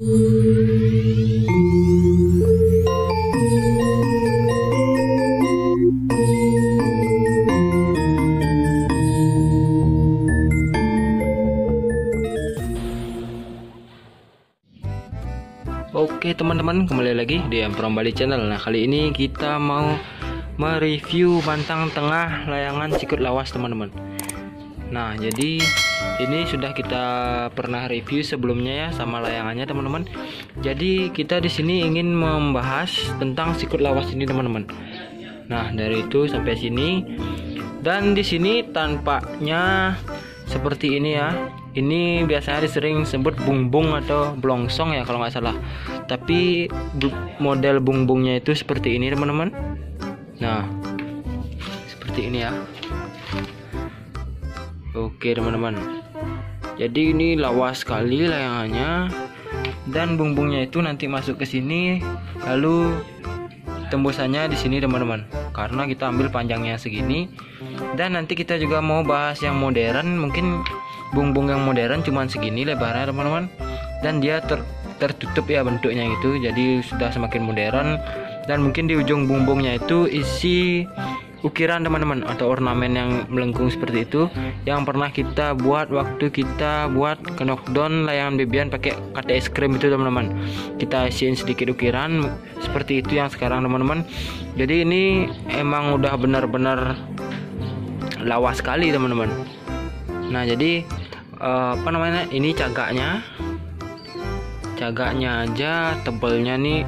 Oke teman-teman, kembali lagi di From Bali Channel. Nah, kali ini kita mau mereview bantang tengah layangan sikut lawas teman-teman. Nah, jadi ini sudah kita pernah review sebelumnya ya sama layangannya teman-teman. Jadi kita di sini ingin membahas tentang sikut lawas ini teman-teman. Nah, dari itu sampai sini. Dan di sini tampaknya seperti ini ya. Ini biasanya sering sebut bungbung atau blongsong ya kalau nggak salah. Tapi model bungbungnya itu seperti ini teman-teman. Nah, seperti ini ya. Oke teman-teman. Jadi ini lawas sekali layangannya. Dan bungbungnya itu nanti masuk ke sini, lalu tembusannya di sini teman-teman. Karena kita ambil panjangnya segini. Dan nanti kita juga mau bahas yang modern, mungkin bungbung yang modern cuman segini lebarnya teman-teman, dan dia tertutup ya bentuknya gitu, jadi sudah semakin modern. Dan mungkin di ujung bungbungnya itu isi ukiran teman-teman, atau ornamen yang melengkung seperti itu, yang pernah kita buat waktu kita buat knockdown layangan bebian pakai kata es krim itu teman-teman. Kita isiin sedikit ukiran seperti itu yang sekarang teman-teman. Jadi ini emang udah benar-benar lawas sekali teman-teman. Nah, jadi ini cagaknya aja tebalnya nih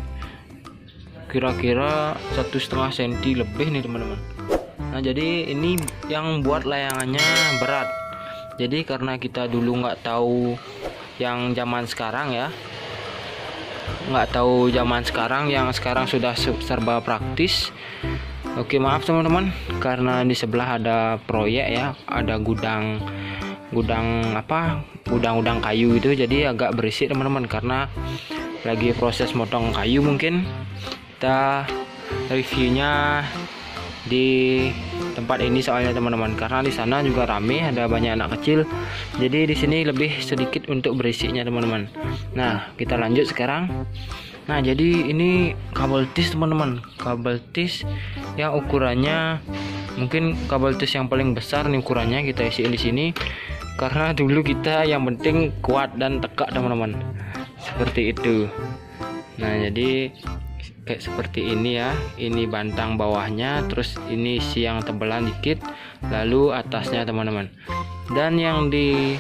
kira-kira 1,5 cm lebih nih teman-teman. Nah, jadi ini yang buat layangannya berat. Jadi karena kita dulu nggak tahu yang zaman sekarang ya, yang sekarang sudah serba praktis. Oke, maaf teman-teman, karena di sebelah ada proyek ya, ada gudang kayu itu, jadi agak berisik teman-teman karena lagi proses motong kayu. Mungkin kita reviewnya di tempat ini soalnya teman-teman, karena di sana juga rame, ada banyak anak kecil, jadi di sini lebih sedikit untuk berisiknya teman-teman. Nah, kita lanjut sekarang. Nah, jadi ini kabel tis teman-teman, kabel tis yang ukurannya mungkin kabel tis yang paling besar nih ukurannya, kita isiin di sini karena dulu kita yang penting kuat dan tegak teman-teman, seperti itu. Nah, jadi kayak seperti ini ya, ini bantang bawahnya, terus ini isi yang tebelan dikit, lalu atasnya teman-teman. Dan yang di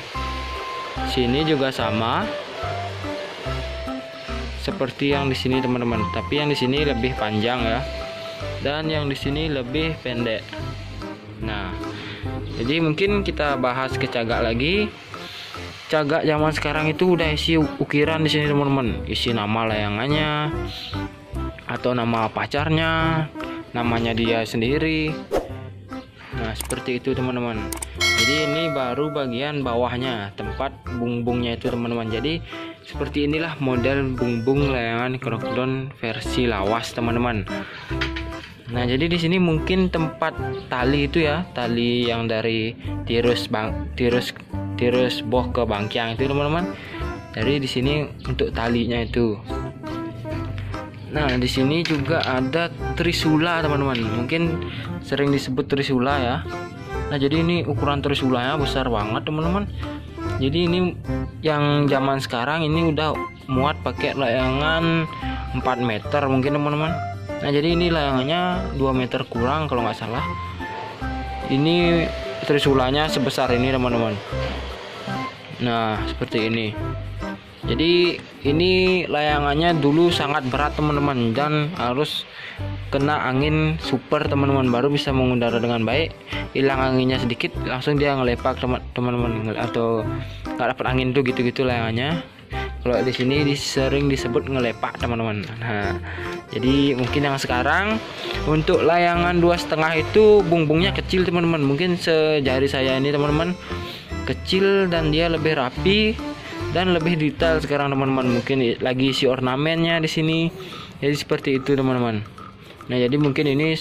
sini juga sama seperti yang di sini teman-teman, tapi yang di sini lebih panjang ya, dan yang di sini lebih pendek. Nah, jadi mungkin kita bahas ke cagak lagi. Cagak zaman sekarang itu udah isi ukiran di sini teman-teman, isi nama layangannya atau nama pacarnya, namanya dia sendiri. Nah, seperti itu teman-teman. Jadi ini baru bagian bawahnya, tempat bungbungnya itu teman-teman. Jadi seperti inilah model bungbung layangan knockdown versi lawas teman-teman. Nah, jadi di sini mungkin tempat tali itu ya, tali yang dari tirus boh ke bangkiang itu teman-teman. Jadi di sini untuk talinya itu. Nah, di sini juga ada trisula teman-teman, mungkin sering disebut trisula ya. Nah, jadi ini ukuran trisulanya besar banget teman-teman. Jadi ini yang zaman sekarang ini udah muat pakai layangan 4 meter mungkin teman-teman. Nah, jadi ini layangannya 2 meter kurang kalau nggak salah. Ini trisulanya sebesar ini teman-teman. Nah, seperti ini. Jadi ini layangannya dulu sangat berat teman-teman, dan harus kena angin super teman-teman baru bisa mengudara dengan baik. Hilang anginnya sedikit langsung dia ngelepak teman-teman, atau nggak dapat angin tuh gitu-gitu layangannya. Kalau di sini sering disebut ngelepak teman-teman. Nah, jadi mungkin yang sekarang untuk layangan 2,5 itu bungbungnya kecil teman-teman, mungkin sejari saya ini teman-teman, kecil dan dia lebih rapi dan lebih detail sekarang teman-teman. Mungkin lagi isi ornamennya di sini, jadi seperti itu teman-teman. Nah, jadi mungkin ini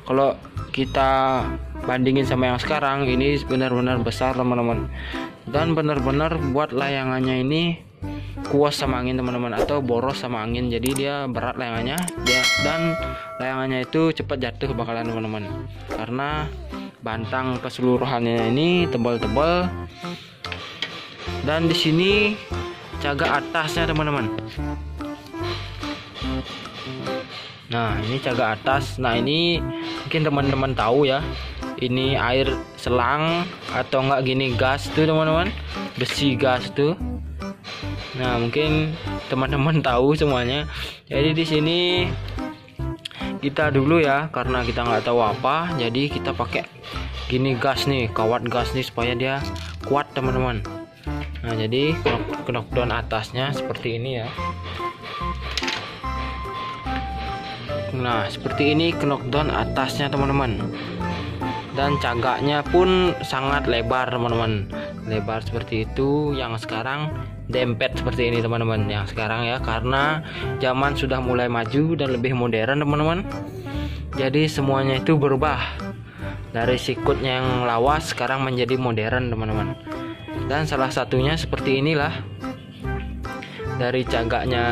kalau kita bandingin sama yang sekarang, ini benar-benar besar teman-teman, dan benar-benar buat layangannya ini kuas sama angin teman-teman, atau boros sama angin. Jadi dia berat layangannya, dan layangannya itu cepat jatuh bakalan teman-teman, karena bantang keseluruhannya ini tebal-tebal. Dan di sini cagak atasnya teman-teman. Nah, ini cagak atas. Nah, ini mungkin teman-teman tahu ya, ini air selang atau enggak gini gas tuh teman-teman, besi gas tuh. Nah, mungkin teman-teman tahu semuanya. Jadi di sini kita dulu ya, karena kita nggak tahu apa, jadi kita pakai gini gas nih, kawat gas nih, supaya dia kuat teman-teman. Nah, jadi knockdown atasnya seperti ini ya. Nah, seperti ini knockdown atasnya teman-teman. Dan cagaknya pun sangat lebar teman-teman, lebar seperti itu. Yang sekarang dempet seperti ini teman-teman, yang sekarang ya, karena zaman sudah mulai maju dan lebih modern teman-teman. Jadi semuanya itu berubah, dari sikutnya yang lawas sekarang menjadi modern teman-teman. Dan salah satunya seperti inilah, dari cagaknya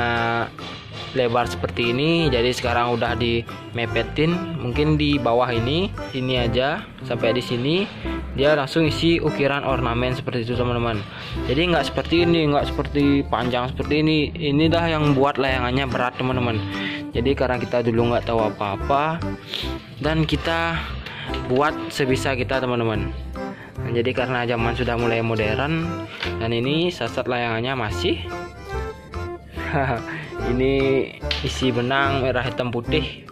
lebar seperti ini, jadi sekarang udah dimepetin. Mungkin di bawah ini aja sampai di sini dia langsung isi ukiran ornamen seperti itu teman-teman. Jadi nggak seperti ini, nggak seperti panjang seperti ini. Inilah yang buat layangannya berat teman-teman. Jadi karena kita dulu nggak tahu apa-apa, dan kita buat sebisa kita teman-teman. Nah, jadi karena zaman sudah mulai modern, dan ini sasat layangannya masih ini isi benang merah hitam putih,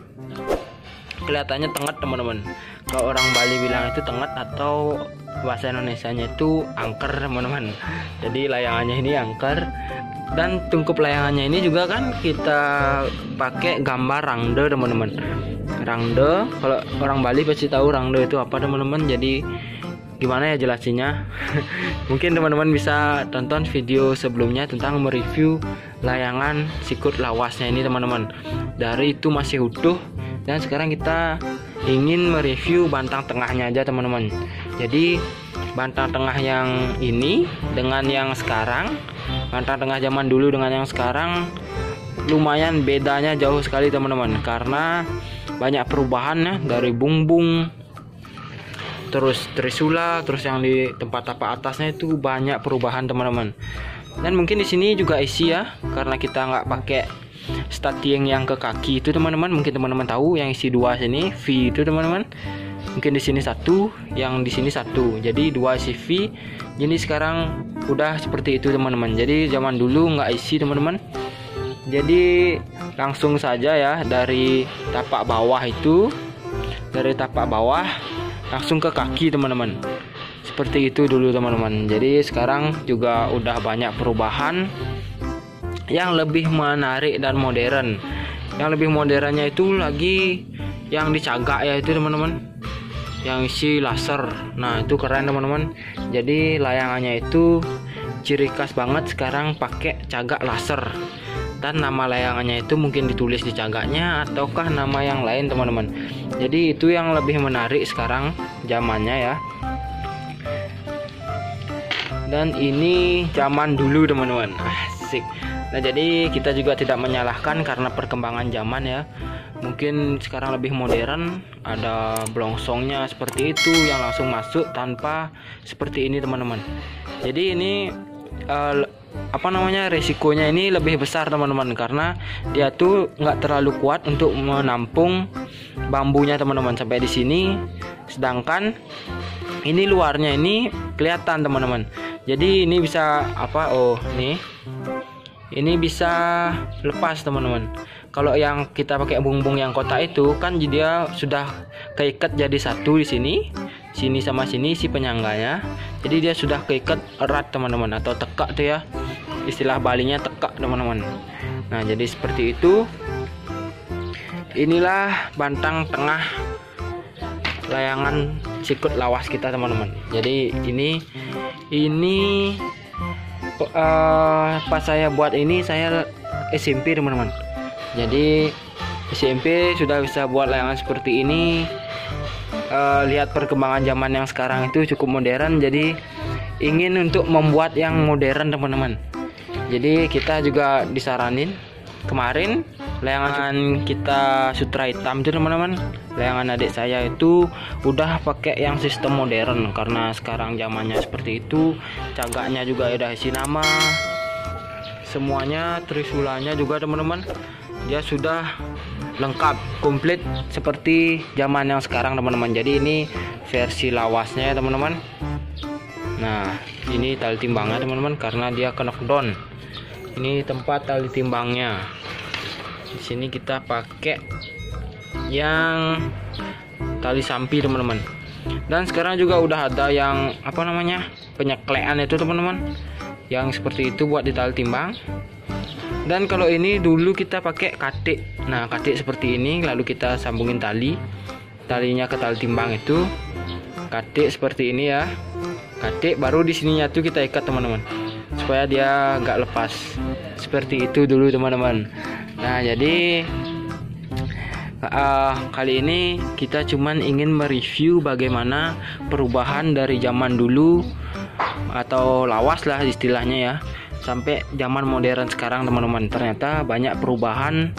kelihatannya tengat teman-teman. Kalau orang Bali bilang itu tengat, atau bahasa Indonesianya itu angker teman-teman. Jadi layangannya ini angker, dan tungkup layangannya ini juga kan kita pakai gambar rangde teman-teman. Rangde, kalau orang Bali pasti tahu rangde itu apa teman-teman. Jadi gimana ya jelasinnya? Mungkin teman-teman bisa tonton video sebelumnya tentang mereview layangan sikut lawasnya ini teman-teman. Dari itu masih utuh, dan sekarang kita ingin mereview bantang tengahnya aja teman-teman. Jadi bantang tengah yang ini dengan yang sekarang, bantang tengah zaman dulu dengan yang sekarang, lumayan bedanya jauh sekali teman-teman, karena banyak perubahan ya, dari bungbung, terus trisula, terus yang di tempat tapak atasnya itu banyak perubahan teman-teman. Dan mungkin di sini juga isi ya, karena kita nggak pakai statieng yang ke kaki itu teman-teman. Mungkin teman-teman tahu yang isi dua sini V itu teman-teman. Mungkin di sini satu, yang di sini satu, jadi dua isi V. Jadi sekarang udah seperti itu teman-teman. Jadi zaman dulu nggak isi teman-teman. Jadi langsung saja ya, dari tapak bawah itu, dari tapak bawah langsung ke kaki teman-teman. Seperti itu dulu teman-teman. Jadi sekarang juga udah banyak perubahan yang lebih menarik dan modern. Yang lebih modernnya itu lagi yang dicagak ya itu teman-teman, yang isi laser. Nah, itu keren teman-teman. Jadi layangannya itu ciri khas banget sekarang pakai cagak laser. Dan nama layangannya itu mungkin ditulis di cagaknya, ataukah nama yang lain teman-teman. Jadi itu yang lebih menarik sekarang zamannya ya. Dan ini zaman dulu teman-teman, asik. Nah, jadi kita juga tidak menyalahkan karena perkembangan zaman ya. Mungkin sekarang lebih modern, ada blongsongnya seperti itu yang langsung masuk tanpa seperti ini teman-teman. Jadi ini resikonya ini lebih besar teman-teman, karena dia tuh nggak terlalu kuat untuk menampung bambunya teman-teman sampai di sini. Sedangkan ini luarnya ini kelihatan teman-teman. Jadi ini bisa ini bisa lepas teman-teman. Kalau yang kita pakai bungbung yang kotak itu kan dia sudah keikat jadi satu di sini sama sini si penyangganya. Jadi dia sudah keikat erat teman-teman, atau tekak tuh ya, istilah Balinya tekak teman-teman. Nah, jadi seperti itu. Inilah bantang tengah layangan sikut lawas kita teman-teman. Jadi ini pas saya buat ini saya SMP teman-teman. Jadi SMP sudah bisa buat layangan seperti ini. Lihat perkembangan zaman yang sekarang itu cukup modern, jadi ingin untuk membuat yang modern teman-teman. Jadi kita juga disaranin kemarin layangan kita sutra hitam itu teman-teman, layangan adik saya itu udah pakai yang sistem modern karena sekarang zamannya seperti itu. Cagaknya juga udah isi nama, semuanya, trisulanya juga teman-teman, dia sudah lengkap komplit seperti zaman yang sekarang teman-teman. Jadi ini versi lawasnya ya teman-teman. Nah ini tali timbangnya teman-teman, karena dia ke knockdown. Ini tempat tali timbangnya. Di sini kita pakai yang tali sampi teman-teman. Dan sekarang juga udah ada yang apa namanya, penyeklean itu teman-teman, yang seperti itu buat di tali timbang. Dan kalau ini dulu kita pakai katik. Nah katik seperti ini, lalu kita sambungin talinya ke tali timbang itu. Katik seperti ini ya, katik baru di sininya tuh kita ikat teman-teman, supaya dia nggak lepas. Seperti itu dulu teman-teman. Nah jadi kali ini kita cuman ingin mereview bagaimana perubahan dari zaman dulu atau lawas lah istilahnya ya, sampai zaman modern sekarang teman-teman. Ternyata banyak perubahan,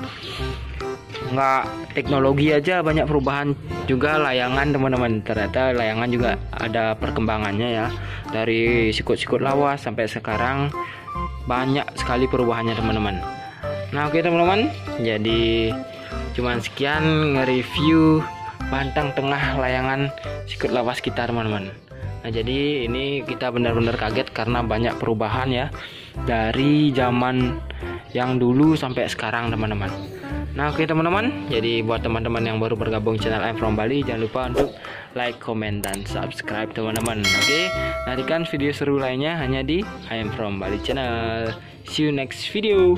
nggak teknologi aja, banyak perubahan juga layangan teman-teman. Ternyata layangan juga ada perkembangannya ya, dari sikut-sikut lawas sampai sekarang banyak sekali perubahannya teman-teman. Nah oke teman-teman, jadi cuman sekian nge-review bantang tengah layangan sikut lawas kita teman-teman. Nah jadi ini kita benar-benar kaget karena banyak perubahan ya, dari zaman yang dulu sampai sekarang teman-teman. Nah oke teman-teman, jadi buat teman-teman yang baru bergabung channel I'm From Bali, jangan lupa untuk like, comment, dan subscribe teman-teman. Oke, nantikan video seru lainnya hanya di I'm From Bali channel. See you next video.